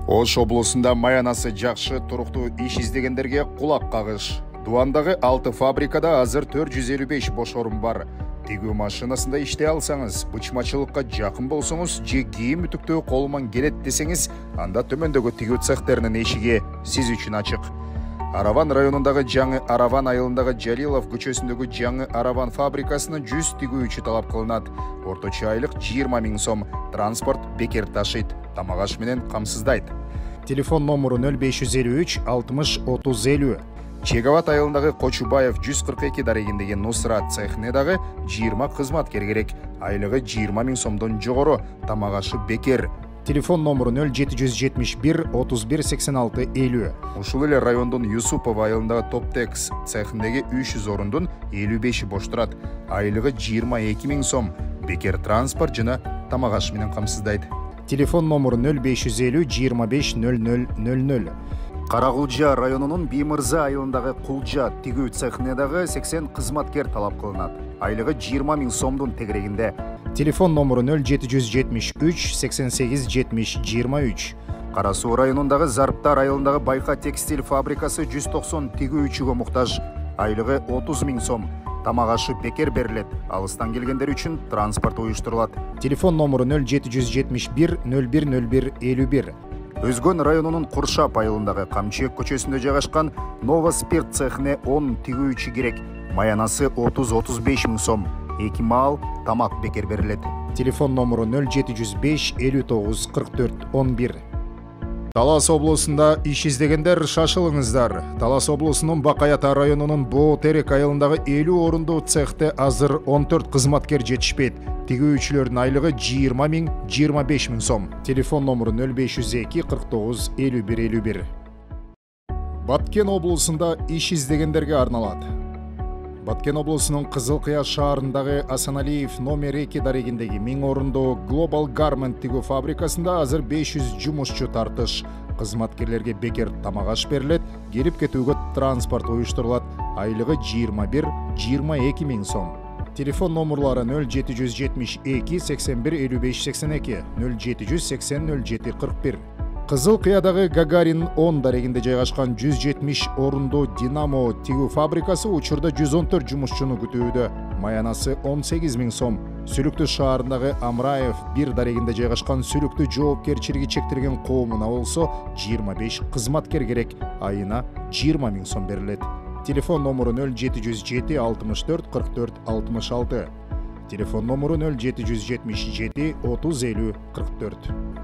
Ош облусунда маянасы жакшы туруктуу иш издегендерге кулак кагыш. Дуандагы 6 фабрикада азыр 455 бош орун бар. Тигүү машинасында иштей алсаңыз, бычмачылыкка жакын болсоңуз же кийим үтүктөө колуман келет десеңиз, анда төмөндөгү тигүү цехтеринин эшиги сиз үчүн ачык. Араван районундагы жаңы Араван айылындагы Жалилов көчөсүндөгү жаңы Араван фабрикасына 100 тигүүчү талап кылынат. Орточо айлык 20 000 сом. Транспорт бекер ташыйт, тамак аш менен камсыздайт. Телефон номеру 0553 60 30 50. Чегават айылындагы Кочубаев 142 дарегиндеги Нусрат цехине дагы 20 кызматкер керек. Айлыгы 20 000 сомдон жогору, тамак ашы бекер. Телефон номеру 0771 31 86 50. Ушул эле райондун Юсупов айылындагы Топтекс цехиндеги 300 орундун 55 бош турат. Айлыгы 22 000 сом. Бекер транспорт жана тамак аш менен камсыздайт. Телефон номеру 0550 25 00 00. Карагулжа районунун Биймырза айылындагы Кулжа тигүү цехине дагы 80 кызматкер талап кылынат. Айлыгы 20 000 сомдун тегерегинде. Телефон номеру 0773 88 70 23. Кара Суу районундагы Зарптар айылындагы Байка текстиль фабрикасы 190 тигүүчүгө муктаж. Айлыгы 30 000 сом. Тамак ашы бекер берилет. Алыстан келгендер үчүн транспорт уюштурулат. Телефон номеру 0771 01 01 51. Өзгөн районунун Куршап айылындагы Камчек көчөсүндө жайгашкан Нова спирт цехине 10 тигүүчү керек. Маянасы 30-35 000 сом. 2 маал тамак бекер берилет. Телефон номеру 0705 59 44 11. Талас облусунда иш издегендер шашылыңыздар. Талас облусунун Бакаята районунун Боо Терек айылындагы 50 орундуу цехте азыр 14 кызматкер жетишпейт. Тигүүчүлөрдүн айлыгы 20 000 25 000 сом. Телефон номеру 0502 49 51 51. Баткен облусунда иш издегендерге арналат. Баткен облусунун Кызыл Кыя шаарындагы Асаналиев номер 2 дарегиндеги 1000 орундуу Global Garment тигүү фабрикасында азыр 500 жумушчу тартыш. Кызматкерлерге бекер тамак аш берилет, келип кетүүгө транспорт уюштурулат. Айлыгы 21-22 000 сом. Телефон номерлары 0772 81 55 82, 0780 07 41. Кызыл Кыядагы Гагарин 10 дарегинде жайгашкан 170 орундуу Динамо тигүү фабрикасы учурда 114 жумушчуну күтүүдө. Маянасы 18 000 сом. Сүлүктүү шаарындагы Амраев 1 дарегинде жайгашкан сүлүктүү жоопкерчилиги чектелген коомуна болсо 25 кызматкер керек. Айына 20 000 сом берилет. Телефон номеру 0707 64 44 66. Телефон номеру 0777 30 50 44.